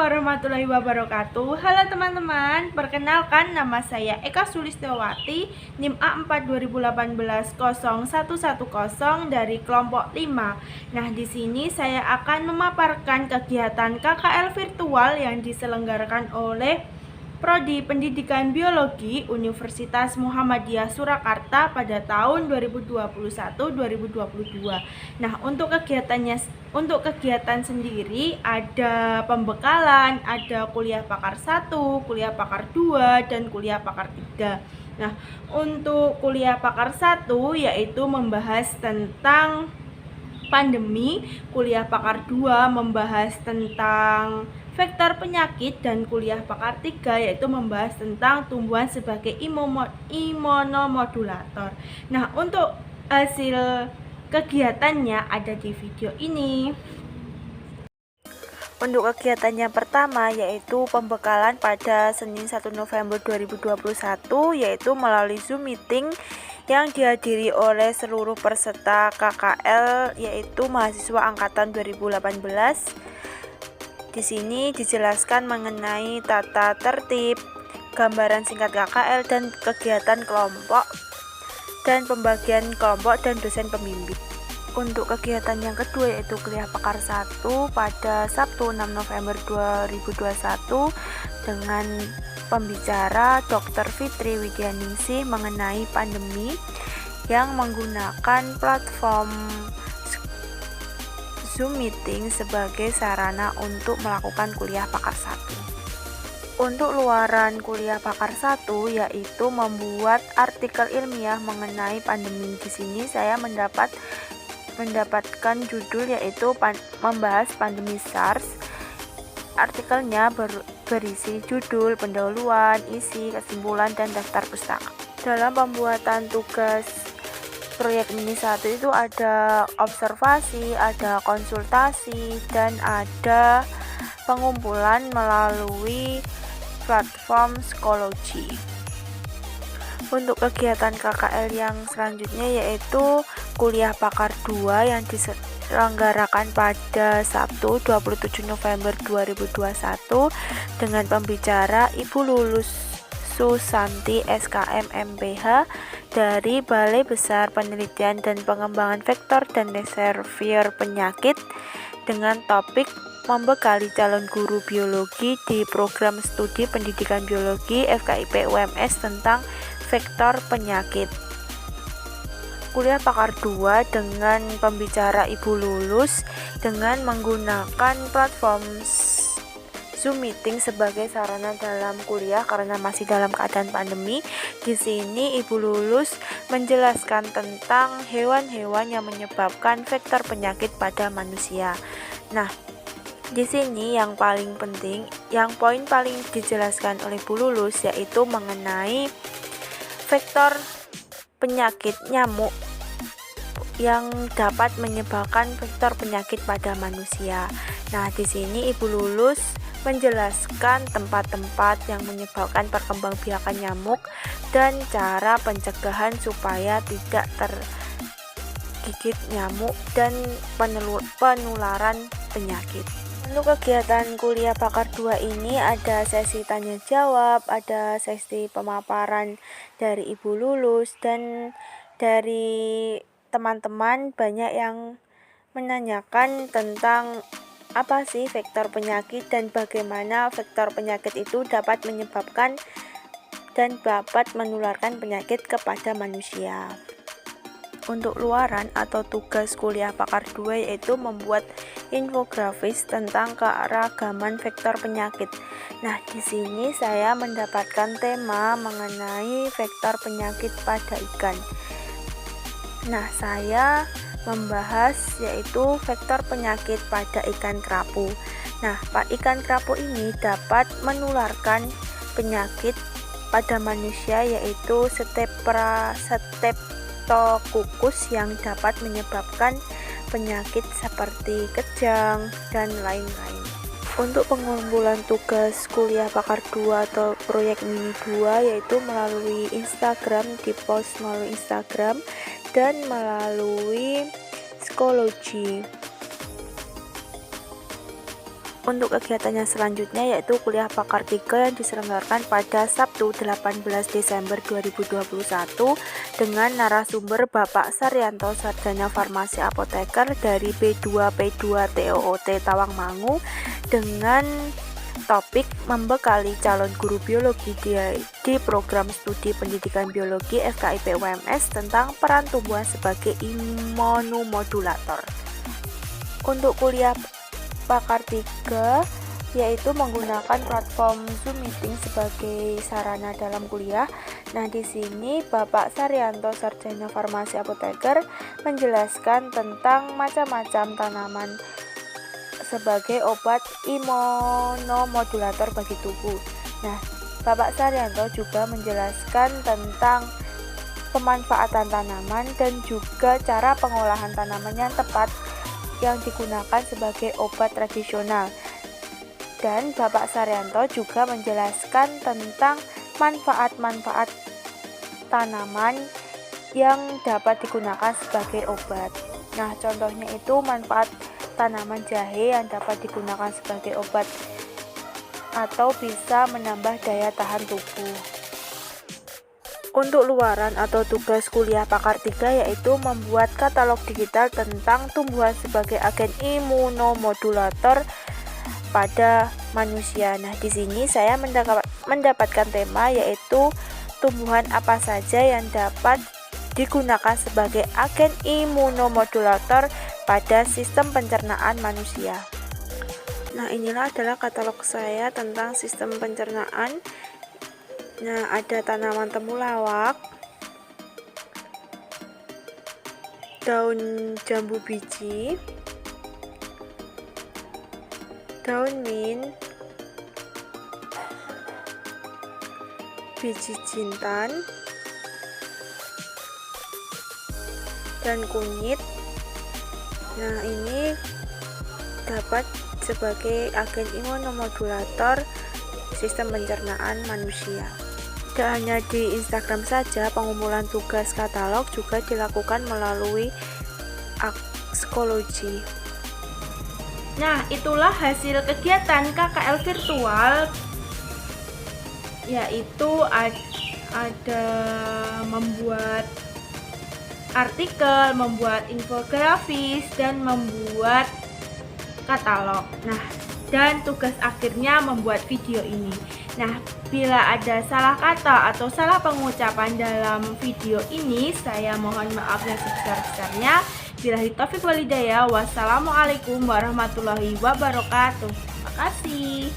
warahmatullahi wabarakatuh. Halo teman-teman, perkenalkan nama saya Eka Sulistiyowati, NIM A4 2018 0110 dari kelompok 5. Nah, di sini saya akan memaparkan kegiatan KKL virtual yang diselenggarakan oleh Prodi Pendidikan Biologi Universitas Muhammadiyah Surakarta pada tahun 2021-2022. Nah, untuk kegiatan sendiri ada pembekalan, ada kuliah pakar 1, kuliah pakar 2, dan kuliah pakar 3. Nah, untuk kuliah pakar 1 yaitu membahas tentang pandemi, kuliah pakar 2 membahas tentang vektor penyakit, dan kuliah pakar 3 yaitu membahas tentang tumbuhan sebagai imunomodulator. Nah, untuk hasil kegiatannya ada di video ini. Untuk kegiatan yang pertama yaitu pembekalan pada Senin 1 November 2021 yaitu melalui Zoom meeting yang dihadiri oleh seluruh peserta KKL yaitu mahasiswa angkatan 2018. Di sini dijelaskan mengenai tata tertib, gambaran singkat KKL dan kegiatan kelompok dan pembagian kelompok dan dosen pembimbing. Untuk kegiatan yang kedua yaitu kuliah pakar 1 pada Sabtu 6 November 2021 dengan pembicara Dr. Fitri Widyaningsih mengenai pandemi yang menggunakan platform Zoom meeting sebagai sarana untuk melakukan kuliah pakar 1. Untuk luaran kuliah pakar 1 yaitu membuat artikel ilmiah mengenai pandemi. Di sini saya mendapatkan judul yaitu membahas pandemi SARS. Artikelnya berisi judul, pendahuluan, isi, kesimpulan, dan daftar pustaka. Dalam pembuatan tugas proyek mini 1 itu ada observasi, ada konsultasi, dan ada pengumpulan melalui platform psikologi. Untuk kegiatan KKL yang selanjutnya yaitu kuliah pakar 2 yang diselenggarakan pada Sabtu 27 November 2021 dengan pembicara Ibu Lulus Susanti SKM MPH dari Balai Besar Penelitian dan Pengembangan Vektor dan Reservoir Penyakit dengan topik membekali calon guru biologi di program studi pendidikan biologi FKIP UMS tentang vektor penyakit. Kuliah pakar 2 dengan pembicara Ibu Lulus dengan menggunakan platform Zoom meeting sebagai sarana dalam kuliah karena masih dalam keadaan pandemi. Di sini Ibu Lulus menjelaskan tentang hewan-hewan yang menyebabkan vektor penyakit pada manusia. Nah, di sini yang paling penting, yang poin paling dijelaskan oleh Bu Lulus yaitu mengenai vektor penyakit nyamuk yang dapat menyebabkan vektor penyakit pada manusia. Nah, di sini Ibu Lulus menjelaskan tempat-tempat yang menyebabkan perkembangbiakan nyamuk dan cara pencegahan supaya tidak tergigit nyamuk dan penularan penyakit. Untuk kegiatan kuliah pakar 2 ini ada sesi tanya jawab, ada sesi pemaparan dari Ibu Lulus, dan dari teman-teman banyak yang menanyakan tentang apa sih vektor penyakit dan bagaimana vektor penyakit itu dapat menyebabkan dan dapat menularkan penyakit kepada manusia. Untuk luaran atau tugas kuliah pakar 2 yaitu membuat infografis tentang keanekaragaman vektor penyakit. Nah, di sini saya mendapatkan tema mengenai vektor penyakit pada ikan. Nah, saya membahas yaitu vektor penyakit pada ikan kerapu. Nah, ikan kerapu ini dapat menularkan penyakit pada manusia yaitu Streptococcus yang dapat menyebabkan penyakit seperti kejang dan lain-lain. Untuk pengumpulan tugas kuliah pakar 2 atau proyek mini 2 yaitu melalui Instagram, di-post melalui Instagram dan melalui psikologi. Untuk kegiatannya selanjutnya yaitu kuliah pakar 3 yang diselenggarakan pada Sabtu 18 Desember 2021 dengan narasumber Bapak Saryanto, Sarjana Farmasi Apoteker dari B2P2 TOOT Tawangmangu dengan topik membekali calon guru biologi di program studi pendidikan biologi FKIP UMS tentang peran tumbuhan sebagai imunomodulator. Untuk kuliah pakar 3 yaitu menggunakan platform Zoom Meeting sebagai sarana dalam kuliah. Nah, di sini Bapak Saryanto, Sarjana Farmasi Apoteker, menjelaskan tentang macam-macam tanaman sebagai obat imunomodulator bagi tubuh. Nah, Bapak Saryanto juga menjelaskan tentang pemanfaatan tanaman dan juga cara pengolahan tanaman yang tepat yang digunakan sebagai obat tradisional. Dan Bapak Saryanto juga menjelaskan tentang manfaat-manfaat tanaman yang dapat digunakan sebagai obat. Nah, contohnya itu manfaat tanaman jahe yang dapat digunakan sebagai obat atau bisa menambah daya tahan tubuh. Untuk luaran atau tugas kuliah pakar 3 yaitu membuat katalog digital tentang tumbuhan sebagai agen imunomodulator pada manusia. Nah, di sini saya mendapatkan tema yaitu tumbuhan apa saja yang dapat digunakan sebagai agen imunomodulator pada sistem pencernaan manusia. Nah, inilah adalah katalog saya tentang sistem pencernaan. Nah, ada tanaman temulawak, daun jambu biji, daun mint, biji jintan, dan kunyit. Nah, ini dapat sebagai agen imunomodulator sistem pencernaan manusia. Tidak hanya di Instagram saja, pengumpulan tugas katalog juga dilakukan melalui Axology. Nah, itulah hasil kegiatan KKL virtual, yaitu ada membuat artikel, membuat infografis, dan membuat katalog. Nah, dan tugas akhirnya membuat video ini. Nah, bila ada salah kata atau salah pengucapan dalam video ini, saya mohon maaf yang sebesar-besarnya. Billahi taufiq wal hidayah. Wassalamualaikum warahmatullahi wabarakatuh. Terima kasih.